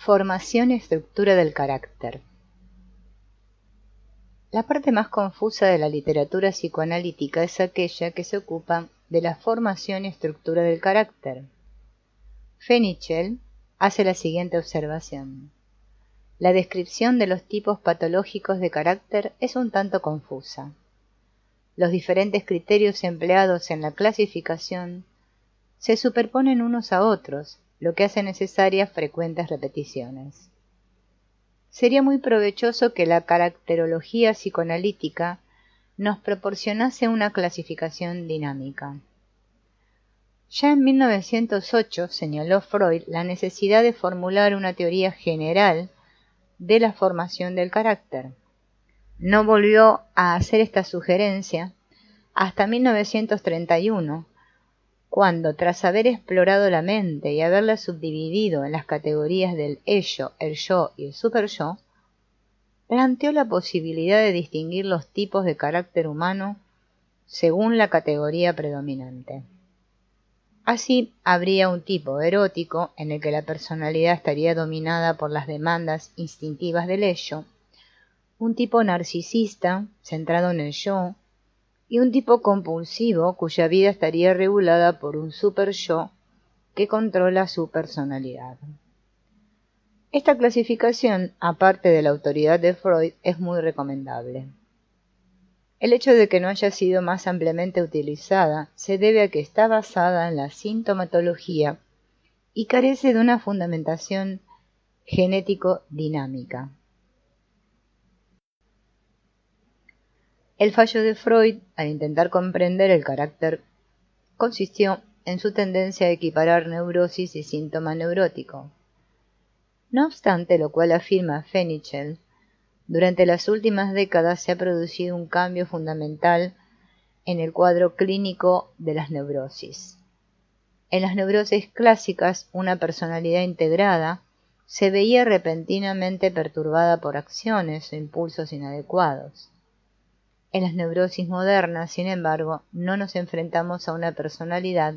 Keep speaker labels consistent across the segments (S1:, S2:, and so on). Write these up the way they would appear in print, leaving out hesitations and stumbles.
S1: Formación y estructura del carácter. La parte más confusa de la literatura psicoanalítica es aquella que se ocupa de la formación y estructura del carácter. Fenichel hace la siguiente observación: la descripción de los tipos patológicos de carácter es un tanto confusa. Los diferentes criterios empleados en la clasificación se superponen unos a otros, lo que hace necesarias frecuentes repeticiones. Sería muy provechoso que la caracterología psicoanalítica nos proporcionase una clasificación dinámica. Ya en 1908 señaló Freud la necesidad de formular una teoría general de la formación del carácter. No volvió a hacer esta sugerencia hasta 1931, cuando, tras haber explorado la mente y haberla subdividido en las categorías del ello, el yo y el superyo, planteó la posibilidad de distinguir los tipos de carácter humano según la categoría predominante. Así, habría un tipo erótico en el que la personalidad estaría dominada por las demandas instintivas del ello, un tipo narcisista centrado en el yo, y un tipo compulsivo cuya vida estaría regulada por un superyo que controla su personalidad. Esta clasificación, aparte de la autoridad de Freud, es muy recomendable. El hecho de que no haya sido más ampliamente utilizada se debe a que está basada en la sintomatología y carece de una fundamentación genético-dinámica. El fallo de Freud, al intentar comprender el carácter, consistió en su tendencia a equiparar neurosis y síntoma neurótico. No obstante, lo cual afirma Fenichel, durante las últimas décadas se ha producido un cambio fundamental en el cuadro clínico de las neurosis. En las neurosis clásicas, una personalidad integrada se veía repentinamente perturbada por acciones o impulsos inadecuados. En las neurosis modernas, sin embargo, no nos enfrentamos a una personalidad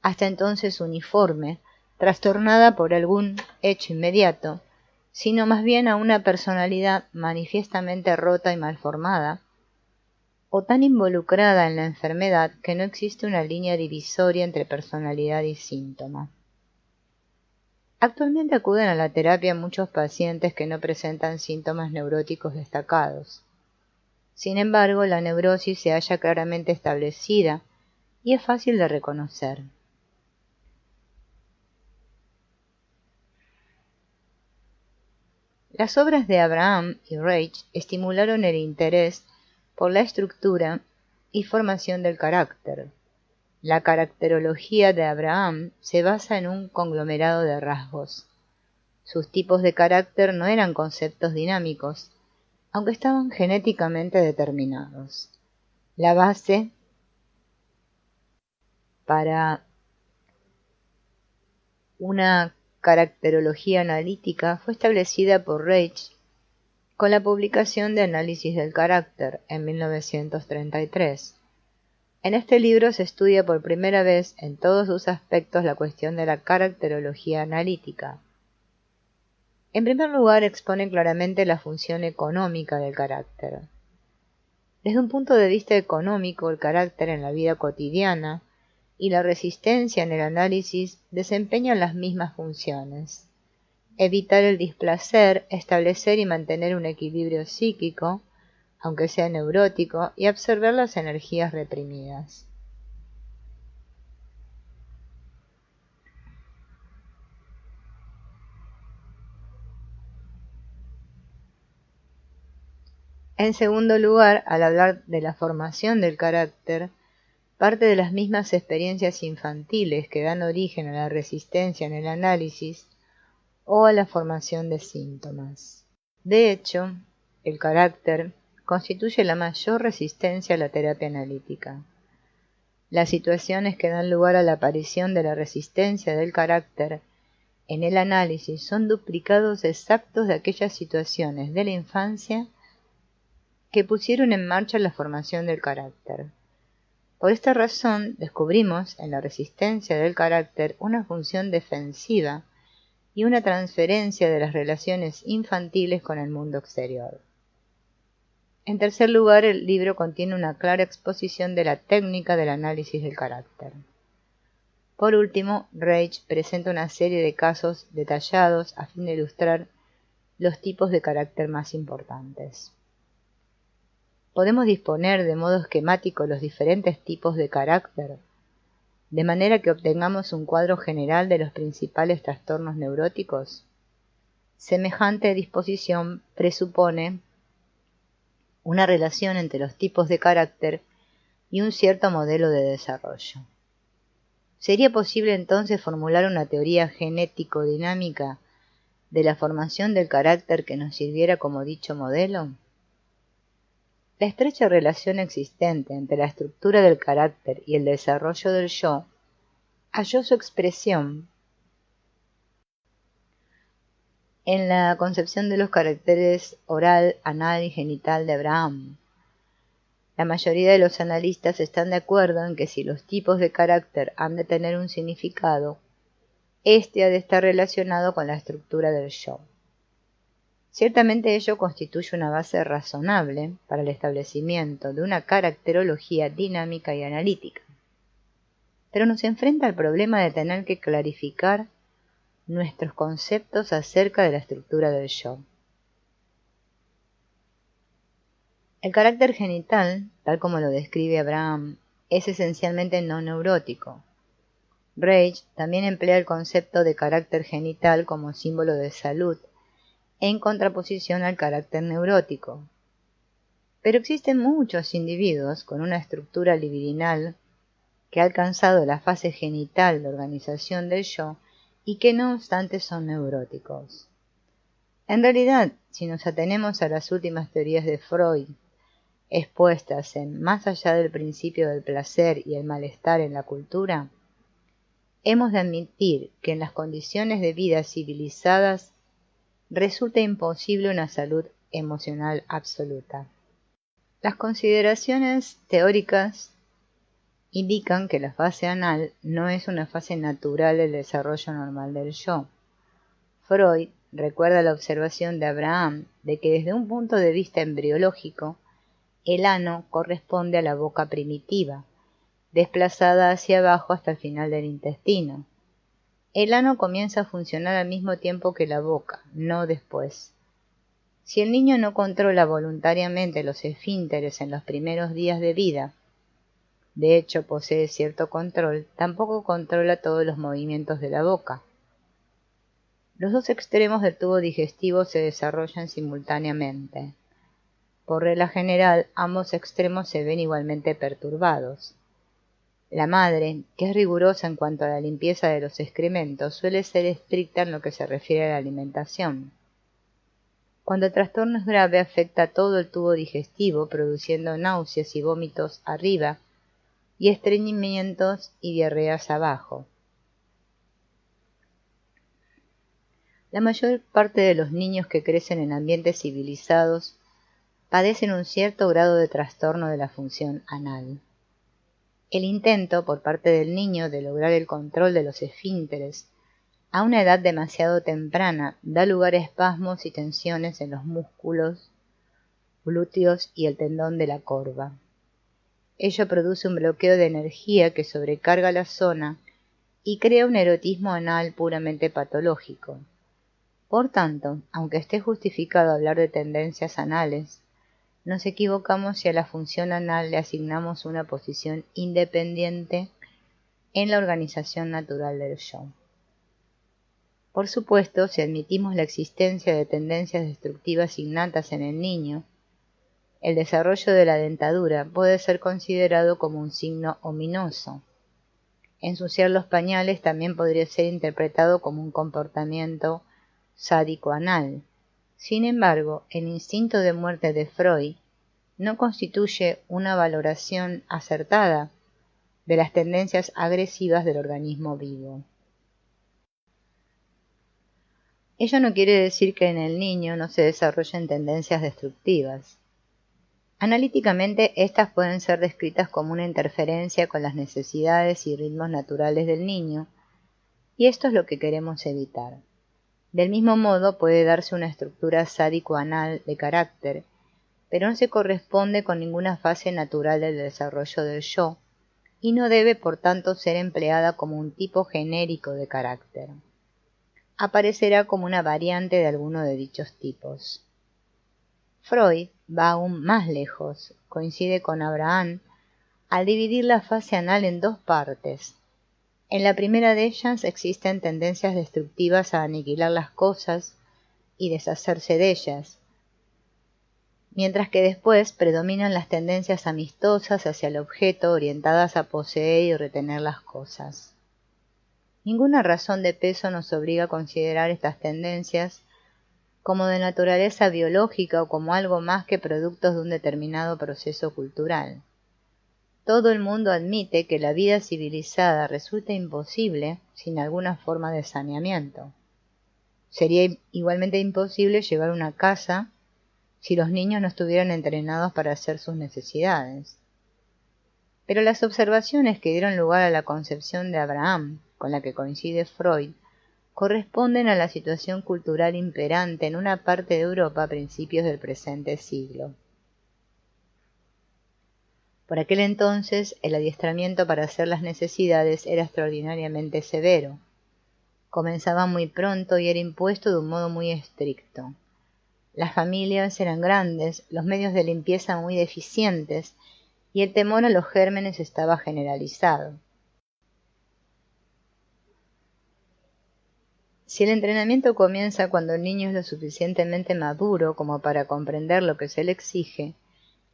S1: hasta entonces uniforme, trastornada por algún hecho inmediato, sino más bien a una personalidad manifiestamente rota y malformada, o tan involucrada en la enfermedad que no existe una línea divisoria entre personalidad y síntoma. Actualmente acuden a la terapia muchos pacientes que no presentan síntomas neuróticos destacados. Sin embargo, la neurosis se halla claramente establecida y es fácil de reconocer. Las obras de Abraham y Reich estimularon el interés por la estructura y formación del carácter. La caracterología de Abraham se basa en un conglomerado de rasgos. Sus tipos de carácter no eran conceptos dinámicos, aunque estaban genéticamente determinados. La base para una caracterología analítica fue establecida por Reich con la publicación de Análisis del Carácter en 1933. En este libro se estudia por primera vez en todos sus aspectos la cuestión de la caracterología analítica. En primer lugar, expone claramente la función económica del carácter. Desde un punto de vista económico, el carácter en la vida cotidiana y la resistencia en el análisis desempeñan las mismas funciones: evitar el displacer, establecer y mantener un equilibrio psíquico, aunque sea neurótico, y absorber las energías reprimidas. En segundo lugar, al hablar de la formación del carácter, parte de las mismas experiencias infantiles que dan origen a la resistencia en el análisis o a la formación de síntomas. De hecho, el carácter constituye la mayor resistencia a la terapia analítica. Las situaciones que dan lugar a la aparición de la resistencia del carácter en el análisis son duplicados exactos de aquellas situaciones de la infancia que pusieron en marcha la formación del carácter. Por esta razón, descubrimos en la resistencia del carácter una función defensiva y una transferencia de las relaciones infantiles con el mundo exterior. En tercer lugar, el libro contiene una clara exposición de la técnica del análisis del carácter. Por último, Reich presenta una serie de casos detallados a fin de ilustrar los tipos de carácter más importantes. Podemos disponer de modo esquemático los diferentes tipos de carácter, de manera que obtengamos un cuadro general de los principales trastornos neuróticos. Semejante disposición presupone una relación entre los tipos de carácter y un cierto modelo de desarrollo. ¿Sería posible entonces formular una teoría genético-dinámica de la formación del carácter que nos sirviera como dicho modelo? La estrecha relación existente entre la estructura del carácter y el desarrollo del yo halló su expresión en la concepción de los caracteres oral, anal y genital de Abraham. La mayoría de los analistas están de acuerdo en que si los tipos de carácter han de tener un significado, éste ha de estar relacionado con la estructura del yo. Ciertamente ello constituye una base razonable para el establecimiento de una caracterología dinámica y analítica, pero nos enfrenta al problema de tener que clarificar nuestros conceptos acerca de la estructura del yo. El carácter genital, tal como lo describe Abraham, es esencialmente no neurótico. Reich también emplea el concepto de carácter genital como símbolo de salud, en contraposición al carácter neurótico. Pero existen muchos individuos con una estructura libidinal que ha alcanzado la fase genital de organización del yo y que no obstante son neuróticos. En realidad, si nos atenemos a las últimas teorías de Freud, expuestas en Más allá del principio del placer y el malestar en la cultura, hemos de admitir que en las condiciones de vida civilizadas resulta imposible una salud emocional absoluta. Las consideraciones teóricas indican que la fase anal no es una fase natural del desarrollo normal del yo. Freud recuerda la observación de Abraham de que desde un punto de vista embriológico, el ano corresponde a la boca primitiva, desplazada hacia abajo hasta el final del intestino. El ano comienza a funcionar al mismo tiempo que la boca, no después. Si el niño no controla voluntariamente los esfínteres en los primeros días de vida, de hecho posee cierto control, tampoco controla todos los movimientos de la boca. Los dos extremos del tubo digestivo se desarrollan simultáneamente. Por regla general, ambos extremos se ven igualmente perturbados. La madre, que es rigurosa en cuanto a la limpieza de los excrementos, suele ser estricta en lo que se refiere a la alimentación. Cuando el trastorno es grave, afecta a todo el tubo digestivo, produciendo náuseas y vómitos arriba y estreñimientos y diarreas abajo. La mayor parte de los niños que crecen en ambientes civilizados padecen un cierto grado de trastorno de la función anal. El intento por parte del niño de lograr el control de los esfínteres a una edad demasiado temprana da lugar a espasmos y tensiones en los músculos, glúteos y el tendón de la corva. Ello produce un bloqueo de energía que sobrecarga la zona y crea un erotismo anal puramente patológico. Por tanto, aunque esté justificado hablar de tendencias anales, nos equivocamos si a la función anal le asignamos una posición independiente en la organización natural del yo. Por supuesto, si admitimos la existencia de tendencias destructivas innatas en el niño, el desarrollo de la dentadura puede ser considerado como un signo ominoso. Ensuciar los pañales también podría ser interpretado como un comportamiento sádico anal. Sin embargo, el instinto de muerte de Freud no constituye una valoración acertada de las tendencias agresivas del organismo vivo. Ello no quiere decir que en el niño no se desarrollen tendencias destructivas. Analíticamente, estas pueden ser descritas como una interferencia con las necesidades y ritmos naturales del niño, y esto es lo que queremos evitar. Del mismo modo puede darse una estructura sádico-anal de carácter, pero no se corresponde con ninguna fase natural del desarrollo del yo, y no debe por tanto ser empleada como un tipo genérico de carácter. Aparecerá como una variante de alguno de dichos tipos. Freud va aún más lejos, coincide con Abraham, al dividir la fase anal en dos partes. En la primera de ellas existen tendencias destructivas a aniquilar las cosas y deshacerse de ellas, mientras que después predominan las tendencias amistosas hacia el objeto orientadas a poseer y retener las cosas. Ninguna razón de peso nos obliga a considerar estas tendencias como de naturaleza biológica o como algo más que productos de un determinado proceso cultural. Todo el mundo admite que la vida civilizada resulta imposible sin alguna forma de saneamiento. Sería igualmente imposible llevar una casa si los niños no estuvieran entrenados para hacer sus necesidades. Pero las observaciones que dieron lugar a la concepción de Abraham, con la que coincide Freud, corresponden a la situación cultural imperante en una parte de Europa a principios del presente siglo. Por aquel entonces, el adiestramiento para hacer las necesidades era extraordinariamente severo. Comenzaba muy pronto y era impuesto de un modo muy estricto. Las familias eran grandes, los medios de limpieza muy deficientes, y el temor a los gérmenes estaba generalizado. Si el entrenamiento comienza cuando el niño es lo suficientemente maduro como para comprender lo que se le exige,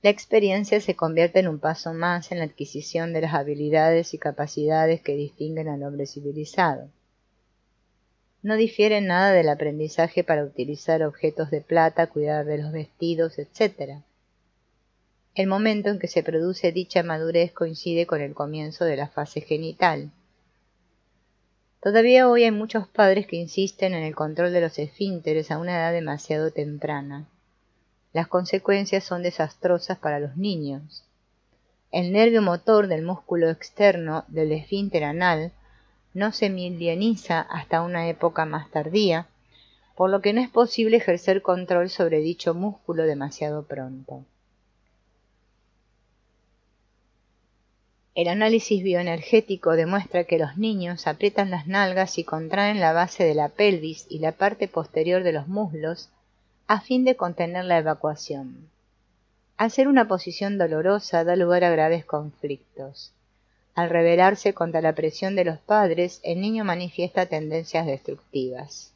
S1: la experiencia se convierte en un paso más en la adquisición de las habilidades y capacidades que distinguen al hombre civilizado. No difiere nada del aprendizaje para utilizar objetos de plata, cuidar de los vestidos, etc. El momento en que se produce dicha madurez coincide con el comienzo de la fase genital. Todavía hoy hay muchos padres que insisten en el control de los esfínteres a una edad demasiado temprana. Las consecuencias son desastrosas para los niños. El nervio motor del músculo externo del esfínter anal no se milianiza hasta una época más tardía, por lo que no es posible ejercer control sobre dicho músculo demasiado pronto. El análisis bioenergético demuestra que los niños aprietan las nalgas y contraen la base de la pelvis y la parte posterior de los muslos a fin de contener la evacuación. Al ser una posición dolorosa da lugar a graves conflictos. Al rebelarse contra la presión de los padres, el niño manifiesta tendencias destructivas.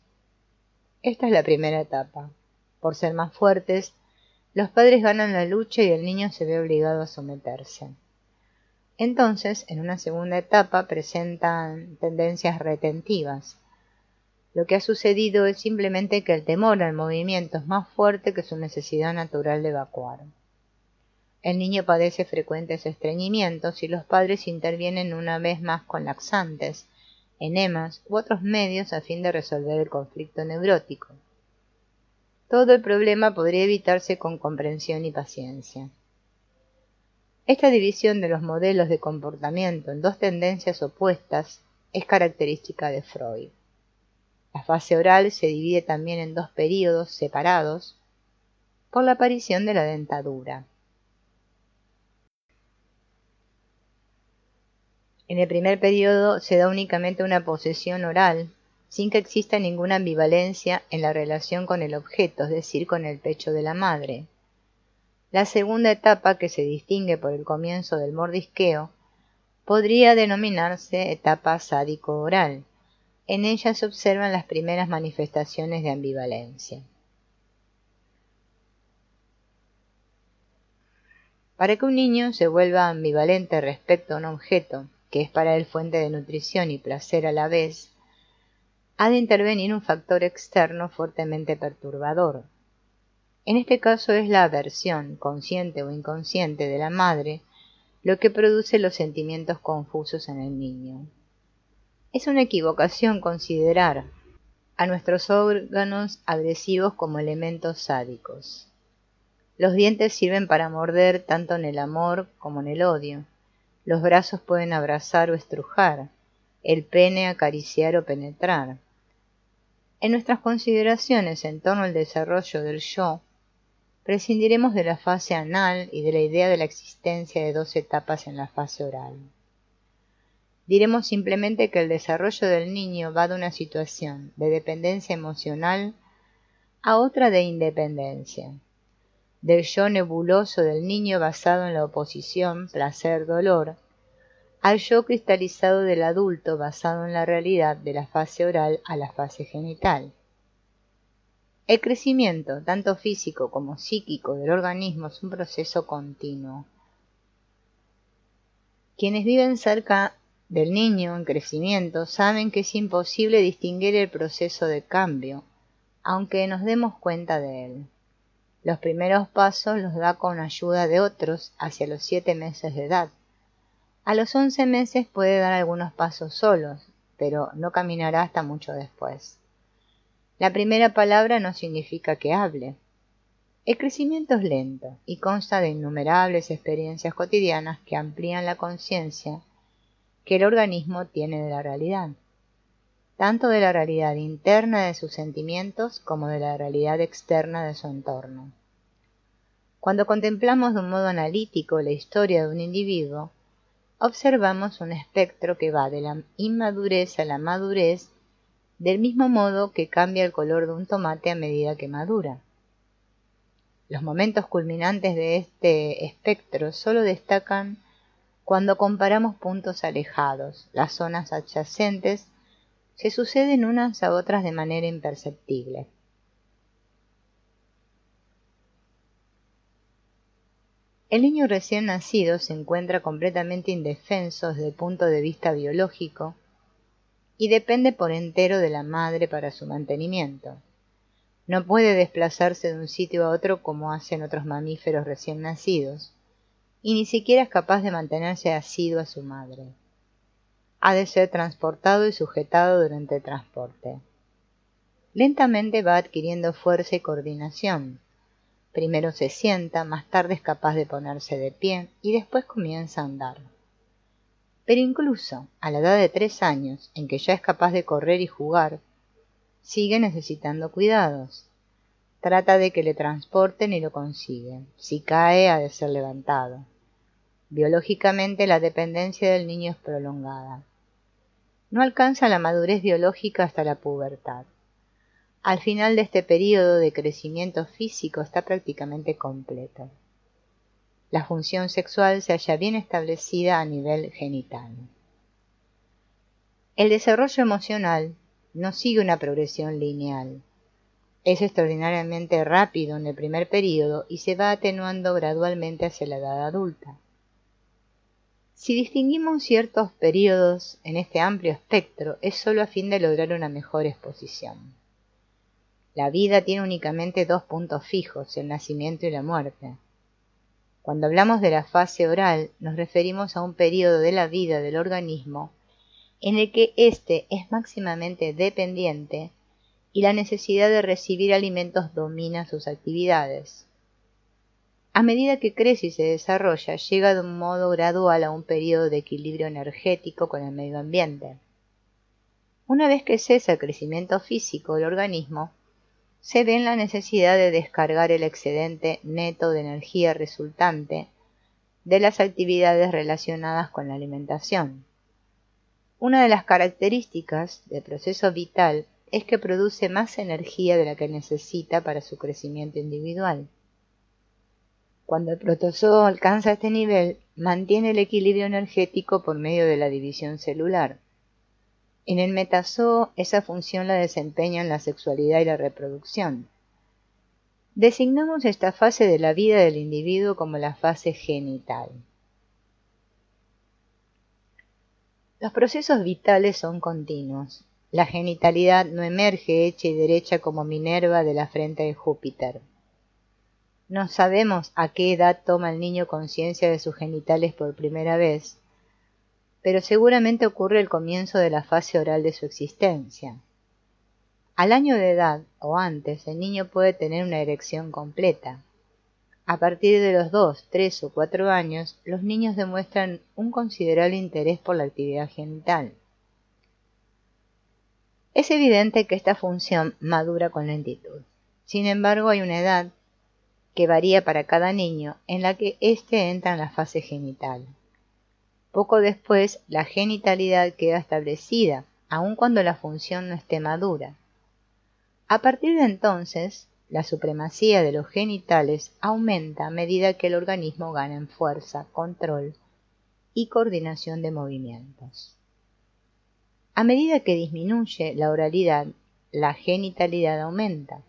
S1: Esta es la primera etapa. Por ser más fuertes, los padres ganan la lucha y el niño se ve obligado a someterse. Entonces, en una segunda etapa presentan tendencias retentivas. Lo que ha sucedido es simplemente que el temor al movimiento es más fuerte que su necesidad natural de evacuar. El niño padece frecuentes estreñimientos y los padres intervienen una vez más con laxantes, enemas u otros medios a fin de resolver el conflicto neurótico. Todo el problema podría evitarse con comprensión y paciencia. Esta división de los modelos de comportamiento en dos tendencias opuestas es característica de Freud. La fase oral se divide también en dos períodos separados por la aparición de la dentadura. En el primer período se da únicamente una posesión oral, sin que exista ninguna ambivalencia en la relación con el objeto, es decir, con el pecho de la madre. La segunda etapa, que se distingue por el comienzo del mordisqueo, podría denominarse etapa sádico-oral. En ella se observan las primeras manifestaciones de ambivalencia. Para que un niño se vuelva ambivalente respecto a un objeto, que es para él fuente de nutrición y placer a la vez, ha de intervenir un factor externo fuertemente perturbador. En este caso es la aversión, consciente o inconsciente, de la madre, lo que produce los sentimientos confusos en el niño. Es una equivocación considerar a nuestros órganos agresivos como elementos sádicos. Los dientes sirven para morder tanto en el amor como en el odio. Los brazos pueden abrazar o estrujar, el pene acariciar o penetrar. En nuestras consideraciones en torno al desarrollo del yo, prescindiremos de la fase anal y de la idea de la existencia de dos etapas en la fase oral. Diremos simplemente que el desarrollo del niño va de una situación de dependencia emocional a otra de independencia, del yo nebuloso del niño basado en la oposición placer-dolor, al yo cristalizado del adulto basado en la realidad de la fase oral a la fase genital. El crecimiento, tanto físico como psíquico, del organismo es un proceso continuo. Quienes viven cerca del niño en crecimiento saben que es imposible distinguir el proceso de cambio, aunque nos demos cuenta de él. Los primeros pasos los da con ayuda de otros hacia los 7 meses de edad. A los 11 meses puede dar algunos pasos solos, pero no caminará hasta mucho después. La primera palabra no significa que hable. El crecimiento es lento y consta de innumerables experiencias cotidianas que amplían la conciencia que el organismo tiene de la realidad, tanto de la realidad interna de sus sentimientos como de la realidad externa de su entorno. Cuando contemplamos de un modo analítico la historia de un individuo, observamos un espectro que va de la inmadurez a la madurez, del mismo modo que cambia el color de un tomate a medida que madura. Los momentos culminantes de este espectro solo destacan cuando comparamos puntos alejados. Las zonas adyacentes se suceden unas a otras de manera imperceptible. El niño recién nacido se encuentra completamente indefenso desde el punto de vista biológico y depende por entero de la madre para su mantenimiento. No puede desplazarse de un sitio a otro como hacen otros mamíferos recién nacidos, y ni siquiera es capaz de mantenerse asiduo a su madre. Ha de ser transportado y sujetado durante el transporte. Lentamente va adquiriendo fuerza y coordinación. Primero se sienta, más tarde es capaz de ponerse de pie y después comienza a andar. Pero incluso a la edad de 3 años, en que ya es capaz de correr y jugar, sigue necesitando cuidados. Trata de que le transporten y lo consigue. Si cae, ha de ser levantado. Biológicamente, la dependencia del niño es prolongada. No alcanza la madurez biológica hasta la pubertad. Al final de este periodo de crecimiento físico está prácticamente completo. La función sexual se halla bien establecida a nivel genital. El desarrollo emocional no sigue una progresión lineal. Es extraordinariamente rápido en el primer periodo y se va atenuando gradualmente hacia la edad adulta. Si distinguimos ciertos periodos en este amplio espectro, es solo a fin de lograr una mejor exposición. La vida tiene únicamente 2 puntos fijos, el nacimiento y la muerte. Cuando hablamos de la fase oral, nos referimos a un periodo de la vida del organismo en el que éste es máximamente dependiente y la necesidad de recibir alimentos domina sus actividades. A medida que crece y se desarrolla, llega de un modo gradual a un periodo de equilibrio energético con el medio ambiente. Una vez que cesa el crecimiento físico del organismo, se ve en la necesidad de descargar el excedente neto de energía resultante de las actividades relacionadas con la alimentación. Una de las características del proceso vital es que produce más energía de la que necesita para su crecimiento individual. Cuando el protozoo alcanza este nivel, mantiene el equilibrio energético por medio de la división celular. En el metazoo, esa función la desempeñan la sexualidad y la reproducción. Designamos esta fase de la vida del individuo como la fase genital. Los procesos vitales son continuos. La genitalidad no emerge hecha y derecha como Minerva de la frente de Júpiter. No sabemos a qué edad toma el niño conciencia de sus genitales por primera vez, pero seguramente ocurre el comienzo de la fase oral de su existencia. Al año de edad o antes, el niño puede tener una erección completa. A partir de los 2, 3 o 4 años, los niños demuestran un considerable interés por la actividad genital. Es evidente que esta función madura con lentitud. Sin embargo, hay una edad que varía para cada niño en la que éste entra en la fase genital. Poco después, la genitalidad queda establecida, aun cuando la función no esté madura. A partir de entonces, la supremacía de los genitales aumenta a medida que el organismo gana en fuerza, control y coordinación de movimientos. A medida que disminuye la oralidad, la genitalidad aumenta.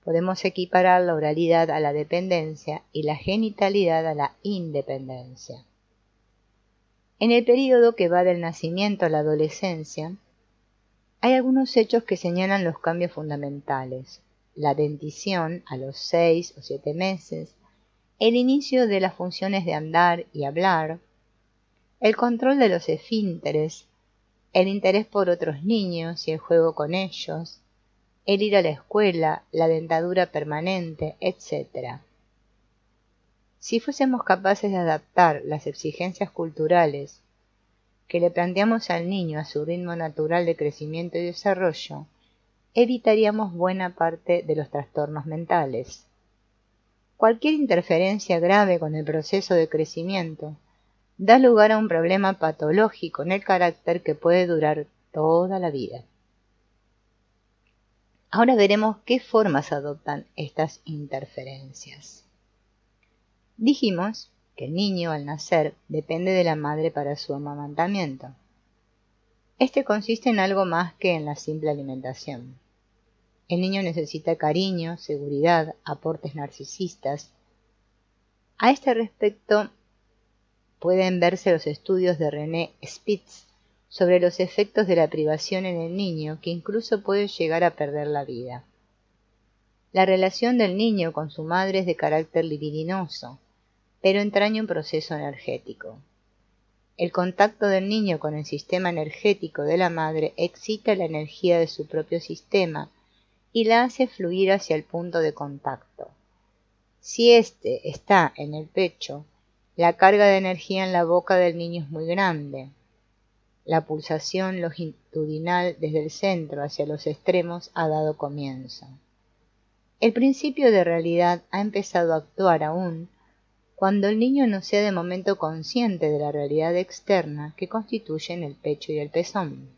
S1: Podemos equiparar la oralidad a la dependencia y la genitalidad a la independencia. En el período que va del nacimiento a la adolescencia, hay algunos hechos que señalan los cambios fundamentales: la dentición a los 6 o 7 meses, el inicio de las funciones de andar y hablar, el control de los esfínteres, el interés por otros niños y el juego con ellos, el ir a la escuela, la dentadura permanente, etc. Si fuésemos capaces de adaptar las exigencias culturales que le planteamos al niño a su ritmo natural de crecimiento y desarrollo, evitaríamos buena parte de los trastornos mentales. Cualquier interferencia grave con el proceso de crecimiento da lugar a un problema patológico en el carácter que puede durar toda la vida. Ahora veremos qué formas adoptan estas interferencias. Dijimos que el niño al nacer depende de la madre para su amamantamiento. Este consiste en algo más que en la simple alimentación. El niño necesita cariño, seguridad, aportes narcisistas. A este respecto, pueden verse los estudios de René Spitz sobre los efectos de la privación en el niño, que incluso puede llegar a perder la vida. La relación del niño con su madre es de carácter libidinoso, pero entraña un proceso energético. El contacto del niño con el sistema energético de la madre excita la energía de su propio sistema y la hace fluir hacia el punto de contacto. Si éste está en el pecho, la carga de energía en la boca del niño es muy grande. La pulsación longitudinal desde el centro hacia los extremos ha dado comienzo. El principio de realidad ha empezado a actuar aún cuando el niño no sea de momento consciente de la realidad externa que constituyen el pecho y el pezón.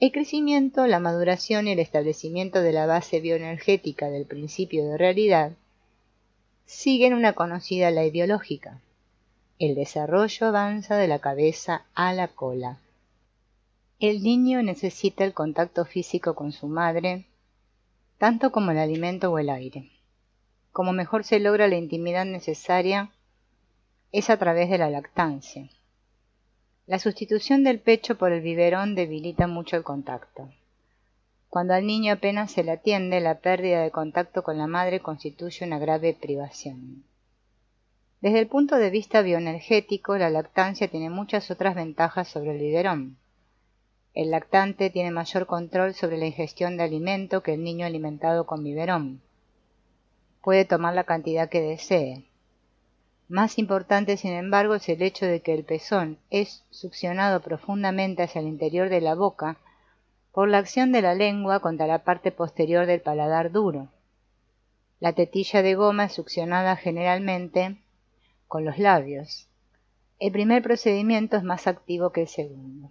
S1: El crecimiento, la maduración y el establecimiento de la base bioenergética del principio de realidad siguen una conocida ley biológica. El desarrollo avanza de la cabeza a la cola. El niño necesita el contacto físico con su madre, tanto como el alimento o el aire. Como mejor se logra la intimidad necesaria es a través de la lactancia. La sustitución del pecho por el biberón debilita mucho el contacto. Cuando al niño apenas se le atiende, la pérdida de contacto con la madre constituye una grave privación. Desde el punto de vista bioenergético, la lactancia tiene muchas otras ventajas sobre el biberón. El lactante tiene mayor control sobre la ingestión de alimento que el niño alimentado con biberón. Puede tomar la cantidad que desee. Más importante, sin embargo, es el hecho de que el pezón es succionado profundamente hacia el interior de la boca por la acción de la lengua contra la parte posterior del paladar duro. La tetilla de goma es succionada generalmente con los labios. El primer procedimiento es más activo que el segundo.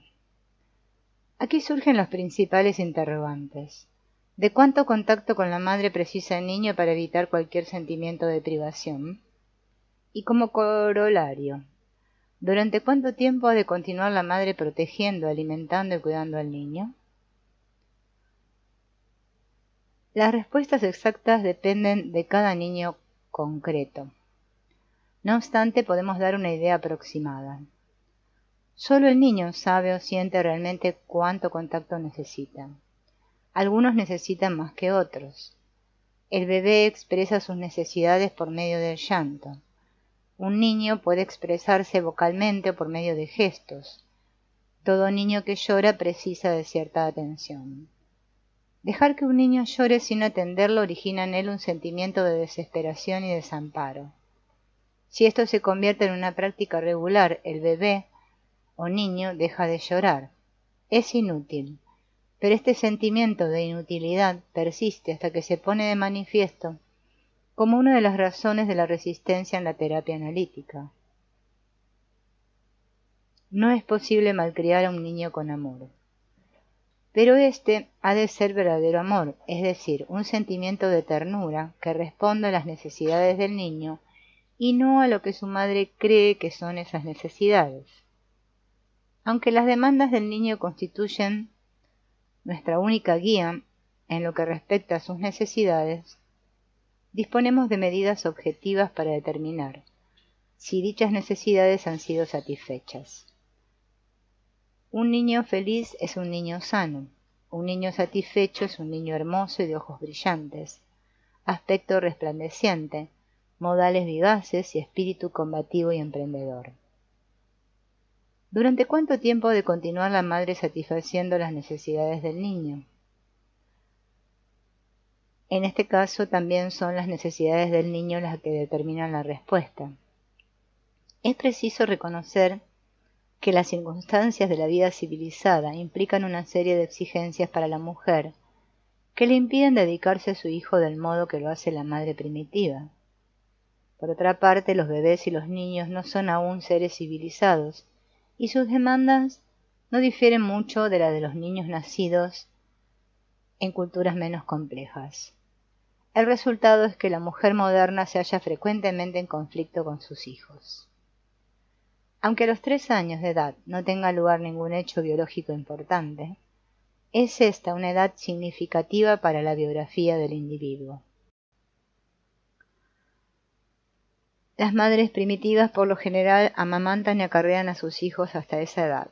S1: Aquí surgen los principales interrogantes. ¿De cuánto contacto con la madre precisa el niño para evitar cualquier sentimiento de privación? Y como corolario, ¿durante cuánto tiempo ha de continuar la madre protegiendo, alimentando y cuidando al niño? Las respuestas exactas dependen de cada niño concreto. No obstante, podemos dar una idea aproximada. Solo el niño sabe o siente realmente cuánto contacto necesita. Algunos necesitan más que otros. El bebé expresa sus necesidades por medio del llanto. Un niño puede expresarse vocalmente o por medio de gestos. Todo niño que llora precisa de cierta atención. Dejar que un niño llore sin atenderlo origina en él un sentimiento de desesperación y desamparo. Si esto se convierte en una práctica regular, el bebé o niño deja de llorar. es inútil, pero este sentimiento de inutilidad persiste hasta que se pone de manifiesto como una de las razones de la resistencia en la terapia analítica. No es posible malcriar a un niño con amor, pero este ha de ser verdadero amor, es decir, un sentimiento de ternura que responda a las necesidades del niño y no a lo que su madre cree que son esas necesidades. Aunque las demandas del niño constituyen nuestra única guía en lo que respecta a sus necesidades, disponemos de medidas objetivas para determinar si dichas necesidades han sido satisfechas. Un niño feliz es un niño sano. Un niño satisfecho es un niño hermoso y de ojos brillantes, aspecto resplandeciente, modales vivaces y espíritu combativo y emprendedor. ¿Durante cuánto tiempo ha de continuar la madre satisfaciendo las necesidades del niño? En este caso también son las necesidades del niño las que determinan la respuesta. Es preciso reconocer que las circunstancias de la vida civilizada implican una serie de exigencias para la mujer que le impiden dedicarse a su hijo del modo que lo hace la madre primitiva. Por otra parte, los bebés y los niños no son aún seres civilizados y sus demandas no difieren mucho de las de los niños nacidos en culturas menos complejas. El resultado es que la mujer moderna se halla frecuentemente en conflicto con sus hijos. Aunque a los 3 años de edad no tenga lugar ningún hecho biológico importante, es esta una edad significativa para la biografía del individuo. Las madres primitivas por lo general amamantan y acarrean a sus hijos hasta esa edad.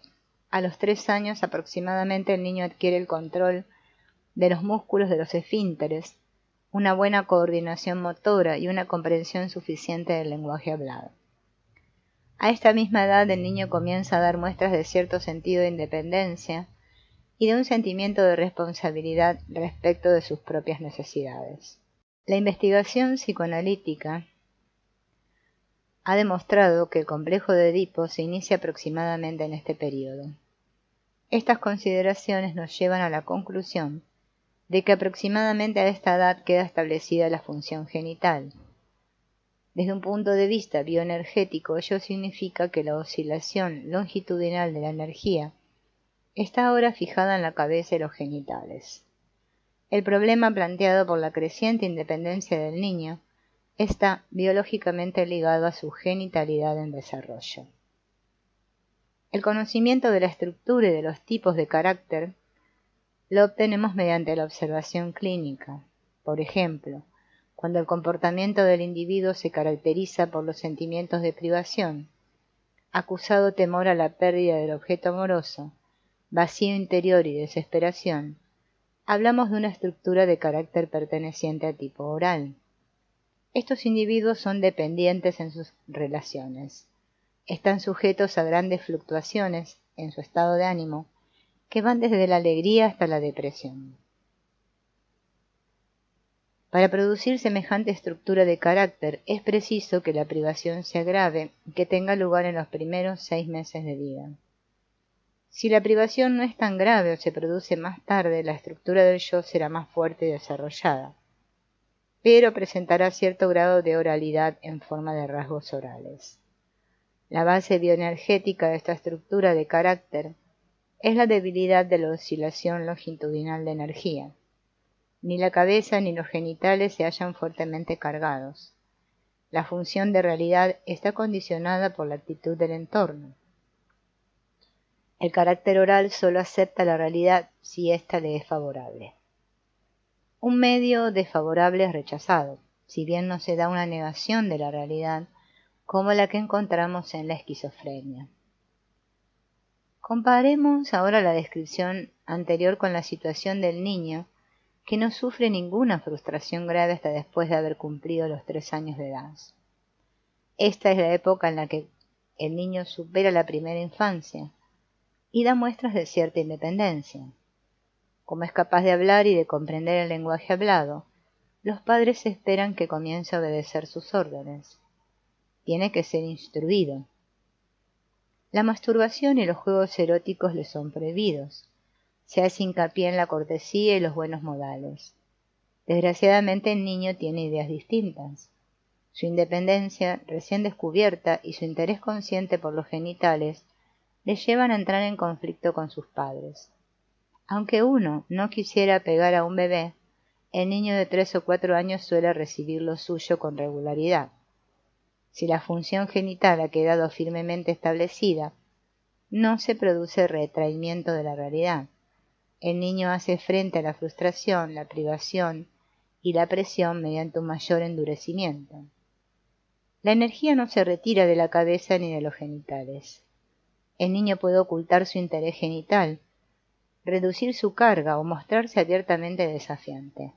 S1: A los 3 años aproximadamente el niño adquiere el control de los músculos de los esfínteres, una buena coordinación motora y una comprensión suficiente del lenguaje hablado. A esta misma edad el niño comienza a dar muestras de cierto sentido de independencia y de un sentimiento de responsabilidad respecto de sus propias necesidades. La investigación psicoanalítica ha demostrado que el complejo de Edipo se inicia aproximadamente en este periodo. Estas consideraciones nos llevan a la conclusión de que aproximadamente a esta edad queda establecida la función genital. Desde un punto de vista bioenergético, ello significa que la oscilación longitudinal de la energía está ahora fijada en la cabeza y los genitales. El problema planteado por la creciente independencia del niño está biológicamente ligado a su genitalidad en desarrollo. El conocimiento de la estructura y de los tipos de carácter lo obtenemos mediante la observación clínica. Por ejemplo, cuando el comportamiento del individuo se caracteriza por los sentimientos de privación, acusado temor a la pérdida del objeto amoroso, vacío interior y desesperación, hablamos de una estructura de carácter perteneciente a tipo oral. Estos individuos son dependientes en sus relaciones. Están sujetos a grandes fluctuaciones en su estado de ánimo, que van desde la alegría hasta la depresión. Para producir semejante estructura de carácter es preciso que la privación sea grave y que tenga lugar en los primeros 6 meses de vida. Si la privación no es tan grave o se produce más tarde, la estructura del yo será más fuerte y desarrollada, pero presentará cierto grado de oralidad en forma de rasgos orales. La base bioenergética de esta estructura de carácter es la debilidad de la oscilación longitudinal de energía. Ni la cabeza ni los genitales se hallan fuertemente cargados. La función de realidad está condicionada por la actitud del entorno. El carácter oral solo acepta la realidad si ésta le es favorable. Un medio desfavorable es rechazado, si bien no se da una negación de la realidad como la que encontramos en la esquizofrenia. Comparemos ahora la descripción anterior con la situación del niño que no sufre ninguna frustración grave hasta después de haber cumplido los 3 años de edad. Esta es la época en la que el niño supera la primera infancia y da muestras de cierta independencia. Como es capaz de hablar y de comprender el lenguaje hablado, los padres esperan que comience a obedecer sus órdenes. Tiene que ser instruido. La masturbación y los juegos eróticos le son prohibidos. Se hace hincapié en la cortesía y los buenos modales. Desgraciadamente el niño tiene ideas distintas. Su independencia recién descubierta y su interés consciente por los genitales le llevan a entrar en conflicto con sus padres. Aunque uno no quisiera pegar a un bebé, el niño de 3 o 4 años suele recibir lo suyo con regularidad. Si la función genital ha quedado firmemente establecida, no se produce retraimiento de la realidad. El niño hace frente a la frustración, la privación y la presión mediante un mayor endurecimiento. La energía no se retira de la cabeza ni de los genitales. El niño puede ocultar su interés genital, reducir su carga o mostrarse abiertamente desafiante,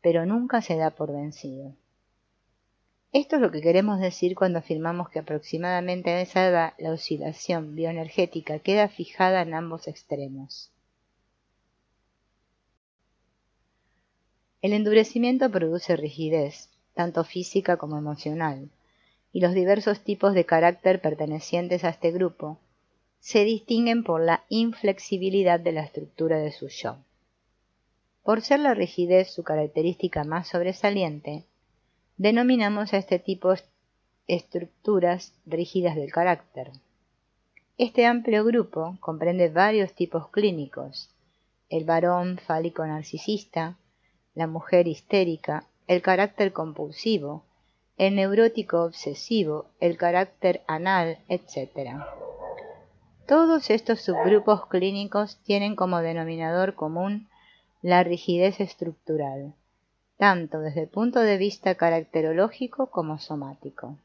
S1: pero nunca se da por vencido. Esto es lo que queremos decir cuando afirmamos que aproximadamente a esa edad la oscilación bioenergética queda fijada en ambos extremos. El endurecimiento produce rigidez, tanto física como emocional, y los diversos tipos de carácter pertenecientes a este grupo se distinguen por la inflexibilidad de la estructura de su yo. Por ser la rigidez su característica más sobresaliente, denominamos a este tipo estructuras rígidas del carácter. Este amplio grupo comprende varios tipos clínicos: el varón fálico narcisista, la mujer histérica, el carácter compulsivo, el neurótico obsesivo, el carácter anal, etc. Todos estos subgrupos clínicos tienen como denominador común la rigidez estructural, tanto desde el punto de vista caracterológico como somático.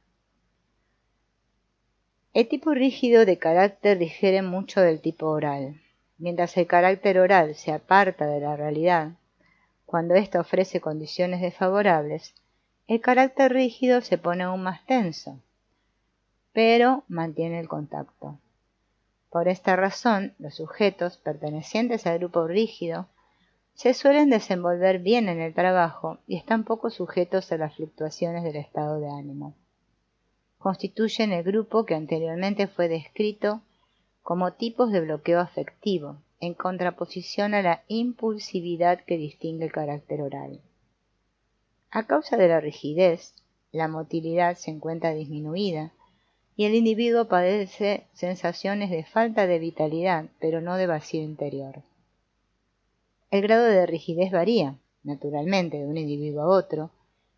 S1: El tipo rígido de carácter difiere mucho del tipo oral. Mientras el carácter oral se aparta de la realidad, cuando ésta ofrece condiciones desfavorables, el carácter rígido se pone aún más tenso, pero mantiene el contacto. Por esta razón, los sujetos pertenecientes al grupo rígido se suelen desenvolver bien en el trabajo y están poco sujetos a las fluctuaciones del estado de ánimo. Constituyen el grupo que anteriormente fue descrito como tipos de bloqueo afectivo, en contraposición a la impulsividad que distingue el carácter oral. A causa de la rigidez, la motilidad se encuentra disminuida y el individuo padece sensaciones de falta de vitalidad, pero no de vacío interior. El grado de rigidez varía, naturalmente, de un individuo a otro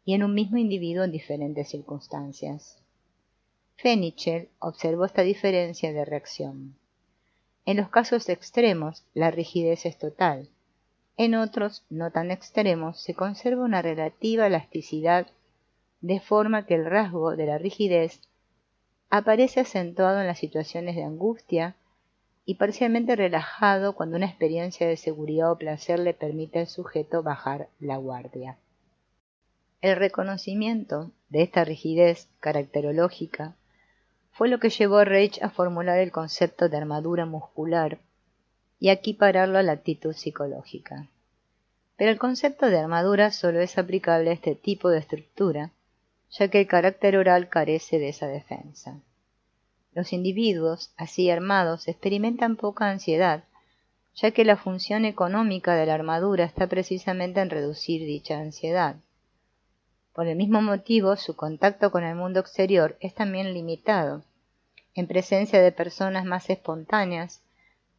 S1: y en un mismo individuo en diferentes circunstancias. Fenichel observó esta diferencia de reacción. En los casos extremos, la rigidez es total. En otros, no tan extremos, se conserva una relativa elasticidad, de forma que el rasgo de la rigidez aparece acentuado en las situaciones de angustia y parcialmente relajado cuando una experiencia de seguridad o placer le permite al sujeto bajar la guardia. El reconocimiento de esta rigidez caracterológica fue lo que llevó a Reich a formular el concepto de armadura muscular y a equipararlo a la actitud psicológica. Pero el concepto de armadura solo es aplicable a este tipo de estructura, ya que el carácter oral carece de esa defensa. Los individuos, así armados, experimentan poca ansiedad, ya que la función económica de la armadura está precisamente en reducir dicha ansiedad. Por el mismo motivo, su contacto con el mundo exterior es también limitado. En presencia de personas más espontáneas,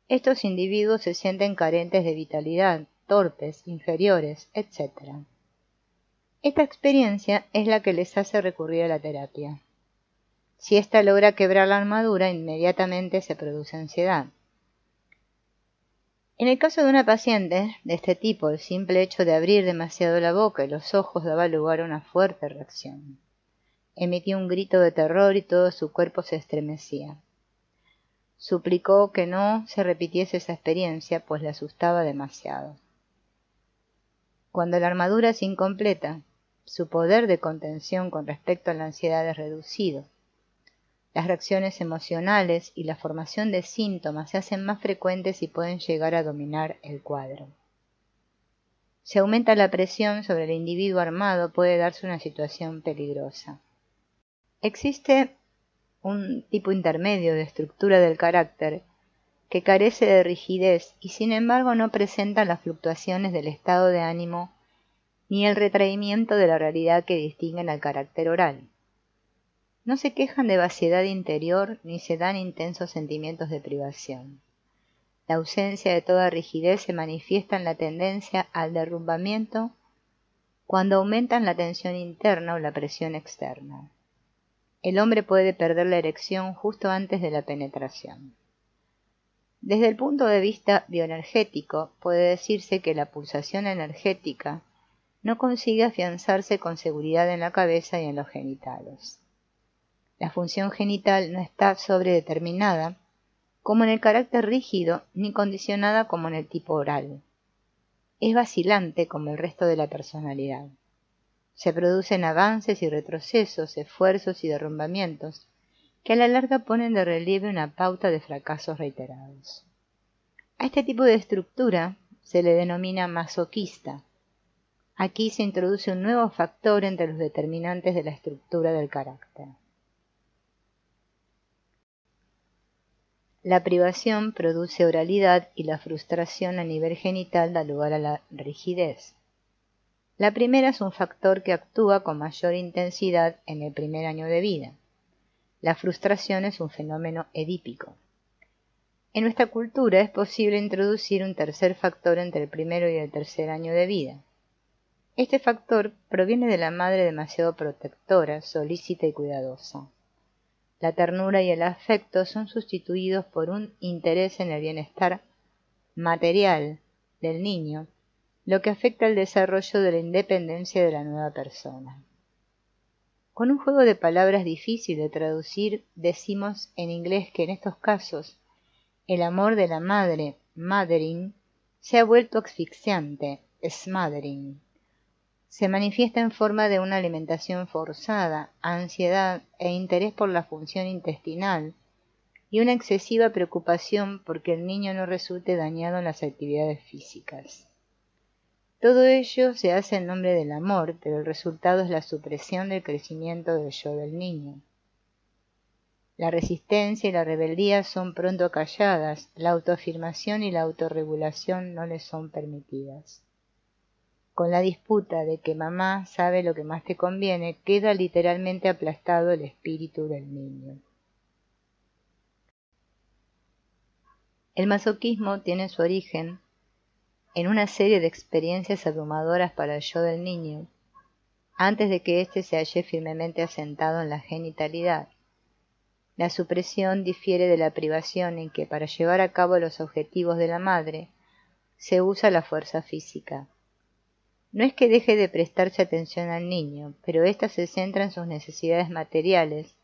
S1: estos individuos se sienten carentes de vitalidad, torpes, inferiores, etc. Esta experiencia es la que les hace recurrir a la terapia. Si ésta logra quebrar la armadura, inmediatamente se produce ansiedad. En el caso de una paciente de este tipo, el simple hecho de abrir demasiado la boca y los ojos daba lugar a una fuerte reacción. Emitió un grito de terror y todo su cuerpo se estremecía. Suplicó que no se repitiese esa experiencia, pues le asustaba demasiado. Cuando la armadura es incompleta, su poder de contención con respecto a la ansiedad es reducido. Las reacciones emocionales y la formación de síntomas se hacen más frecuentes y pueden llegar a dominar el cuadro. Si aumenta la presión sobre el individuo armado, puede darse una situación peligrosa. Existe un tipo intermedio de estructura del carácter que carece de rigidez y sin embargo no presenta las fluctuaciones del estado de ánimo ni el retraimiento de la realidad que distinguen al carácter oral. No se quejan de vaciedad interior ni se dan intensos sentimientos de privación. La ausencia de toda rigidez se manifiesta en la tendencia al derrumbamiento cuando aumentan la tensión interna o la presión externa. El hombre puede perder la erección justo antes de la penetración. Desde el punto de vista bioenergético, puede decirse que la pulsación energética no consigue afianzarse con seguridad en la cabeza y en los genitales. La función genital no está sobredeterminada, como en el carácter rígido, ni condicionada como en el tipo oral. Es vacilante como el resto de la personalidad. Se producen avances y retrocesos, esfuerzos y derrumbamientos, que a la larga ponen de relieve una pauta de fracasos reiterados. A este tipo de estructura se le denomina masoquista. Aquí se introduce un nuevo factor entre los determinantes de la estructura del carácter. La privación produce oralidad y la frustración a nivel genital da lugar a la rigidez. La primera es un factor que actúa con mayor intensidad en el primer año de vida. La frustración es un fenómeno edípico. En nuestra cultura es posible introducir un tercer factor entre el primero y el tercer año de vida. Este factor proviene de la madre demasiado protectora, solícita y cuidadosa. La ternura y el afecto son sustituidos por un interés en el bienestar material del niño, lo que afecta al desarrollo de la independencia de la nueva persona. Con un juego de palabras difícil de traducir, decimos en inglés que en estos casos el amor de la madre, mothering, se ha vuelto asfixiante, smothering. Se manifiesta en forma de una alimentación forzada, ansiedad e interés por la función intestinal y una excesiva preocupación porque el niño no resulte dañado en las actividades físicas. Todo ello se hace en nombre del amor, pero el resultado es la supresión del crecimiento del yo del niño. La resistencia y la rebeldía son pronto acalladas, la autoafirmación y la autorregulación no les son permitidas. Con la disputa de que mamá sabe lo que más te conviene, queda literalmente aplastado el espíritu del niño. El masoquismo tiene su origen en una serie de experiencias abrumadoras para el yo del niño, antes de que éste se halle firmemente asentado en la genitalidad. La supresión difiere de la privación en que, para llevar a cabo los objetivos de la madre, se usa la fuerza física. No es que deje de prestarse atención al niño, pero ésta se centra en sus necesidades materiales,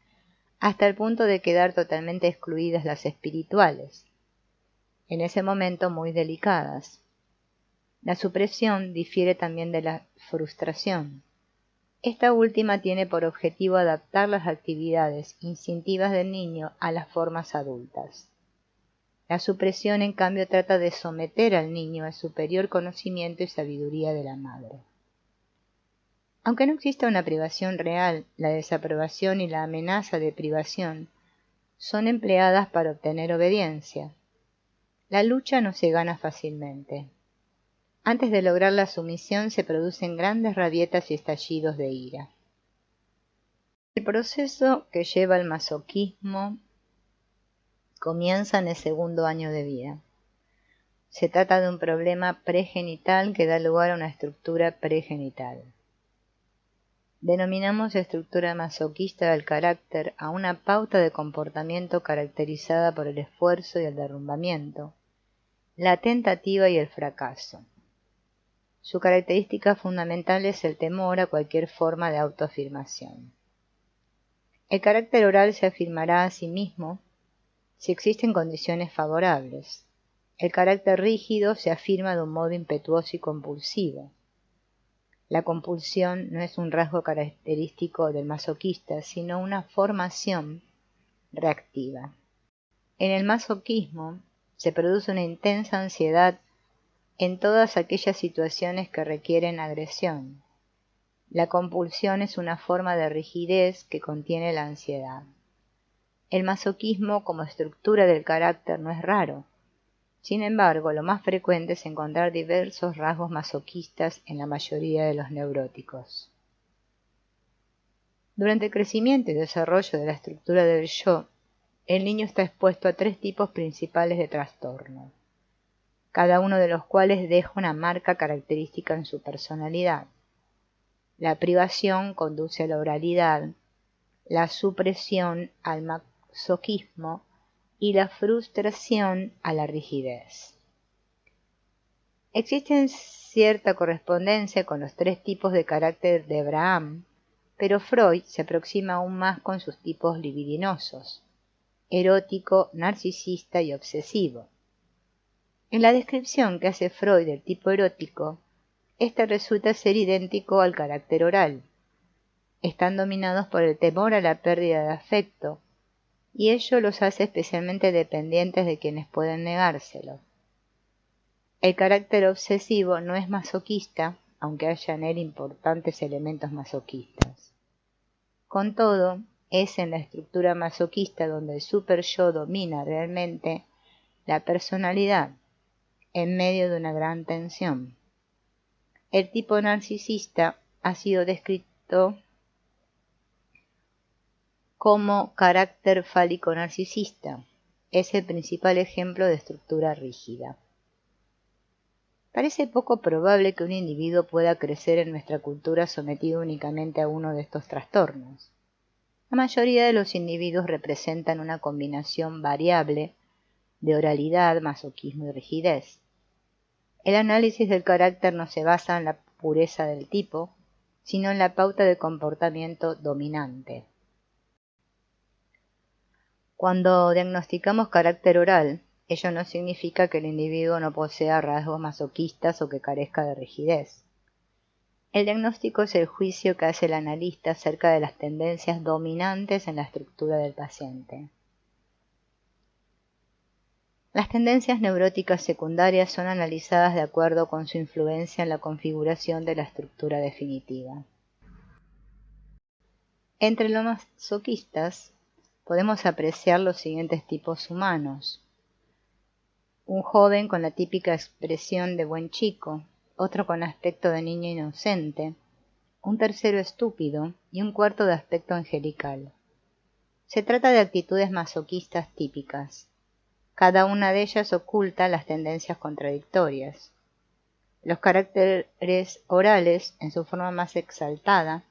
S1: hasta el punto de quedar totalmente excluidas las espirituales, en ese momento muy delicadas. La supresión difiere también de la frustración. Esta última tiene por objetivo adaptar las actividades instintivas del niño a las formas adultas. La supresión, en cambio, trata de someter al niño al superior conocimiento y sabiduría de la madre. Aunque no exista una privación real, la desaprobación y la amenaza de privación son empleadas para obtener obediencia. La lucha no se gana fácilmente. Antes de lograr la sumisión se producen grandes rabietas y estallidos de ira. El proceso que lleva al masoquismo comienza en el segundo año de vida. Se trata de un problema pregenital que da lugar a una estructura pregenital. Denominamos estructura masoquista del carácter a una pauta de comportamiento caracterizada por el esfuerzo y el derrumbamiento, la tentativa y el fracaso. Su característica fundamental es el temor a cualquier forma de autoafirmación. El carácter oral se afirmará a sí mismo si existen condiciones favorables. El carácter rígido se afirma de un modo impetuoso y compulsivo. La compulsión no es un rasgo característico del masoquista, sino una formación reactiva. En el masoquismo se produce una intensa ansiedad en todas aquellas situaciones que requieren agresión. La compulsión es una forma de rigidez que contiene la ansiedad. El masoquismo como estructura del carácter no es raro. Sin embargo, lo más frecuente es encontrar diversos rasgos masoquistas en la mayoría de los neuróticos. Durante el crecimiento y desarrollo de la estructura del yo, el niño está expuesto a 3 tipos principales de trastorno, cada uno de los cuales deja una marca característica en su personalidad. La privación conduce a la oralidad, la supresión al masoquismo y la frustración a la rigidez. Existe cierta correspondencia con los 3 tipos de carácter de Abraham, pero Freud se aproxima aún más con sus tipos libidinosos, erótico, narcisista y obsesivo. En la descripción que hace Freud del tipo erótico, este resulta ser idéntico al carácter oral. Están dominados por el temor a la pérdida de afecto, y ello los hace especialmente dependientes de quienes pueden negárselo. El carácter obsesivo no es masoquista, aunque haya en él importantes elementos masoquistas. Con todo, es en la estructura masoquista donde el super-yo domina realmente la personalidad, en medio de una gran tensión. El tipo narcisista ha sido descrito como carácter fálico narcisista. Es el principal ejemplo de estructura rígida. Parece poco probable que un individuo pueda crecer en nuestra cultura sometido únicamente a uno de estos trastornos. La mayoría de los individuos representan una combinación variable de oralidad, masoquismo y rigidez. El análisis del carácter no se basa en la pureza del tipo, sino en la pauta de comportamiento dominante. Cuando diagnosticamos carácter oral, ello no significa que el individuo no posea rasgos masoquistas o que carezca de rigidez. El diagnóstico es el juicio que hace el analista acerca de las tendencias dominantes en la estructura del paciente. Las tendencias neuróticas secundarias son analizadas de acuerdo con su influencia en la configuración de la estructura definitiva. Entre los masoquistas podemos apreciar los siguientes tipos humanos. Un joven con la típica expresión de buen chico, otro con aspecto de niño inocente, un tercero estúpido y un cuarto de aspecto angelical. Se trata de actitudes masoquistas típicas. Cada una de ellas oculta las tendencias contradictorias. Los caracteres orales, en su forma más exaltada,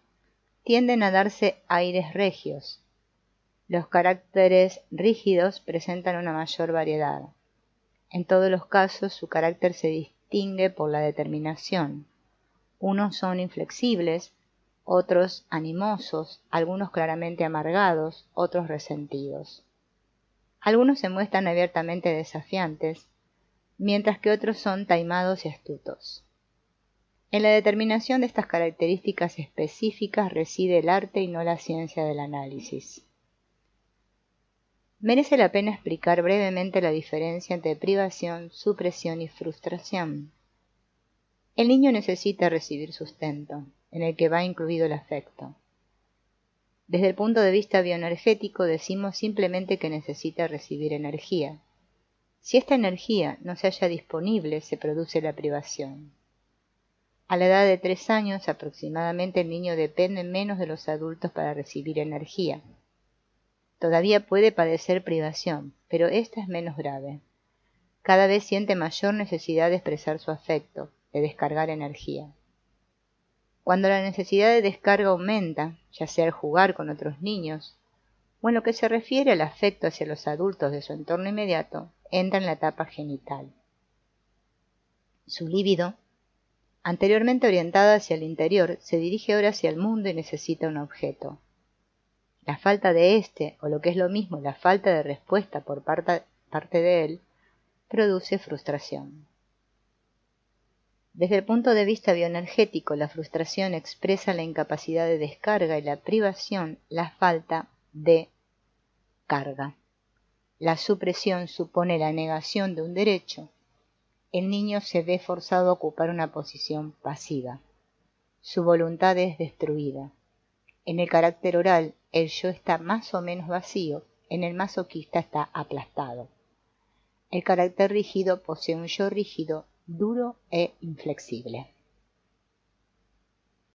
S1: tienden a darse aires regios. Los caracteres rígidos presentan una mayor variedad. En todos los casos, su carácter se distingue por la determinación. Unos son inflexibles, otros animosos, algunos claramente amargados, otros resentidos. Algunos se muestran abiertamente desafiantes, mientras que otros son taimados y astutos. En la determinación de estas características específicas reside el arte y no la ciencia del análisis. Merece la pena explicar brevemente la diferencia entre privación, supresión y frustración. El niño necesita recibir sustento, en el que va incluido el afecto. Desde el punto de vista bioenergético decimos simplemente que necesita recibir energía. Si esta energía no se halla disponible, se produce la privación. A la edad de 3 años aproximadamente el niño depende menos de los adultos para recibir energía. Todavía puede padecer privación, pero esta es menos grave. Cada vez siente mayor necesidad de expresar su afecto, de descargar energía. Cuando la necesidad de descarga aumenta, ya sea al jugar con otros niños, o en lo que se refiere al afecto hacia los adultos de su entorno inmediato, entra en la etapa genital. Su líbido, anteriormente orientada hacia el interior, se dirige ahora hacia el mundo y necesita un objeto. La falta de éste, o lo que es lo mismo, la falta de respuesta por parte de él, produce frustración. Desde el punto de vista bioenergético, la frustración expresa la incapacidad de descarga y la privación, la falta de carga. La supresión supone la negación de un derecho. El niño se ve forzado a ocupar una posición pasiva. Su voluntad es destruida. En el carácter oral, el yo está más o menos vacío, en el masoquista está aplastado. El carácter rígido posee un yo rígido, duro e inflexible.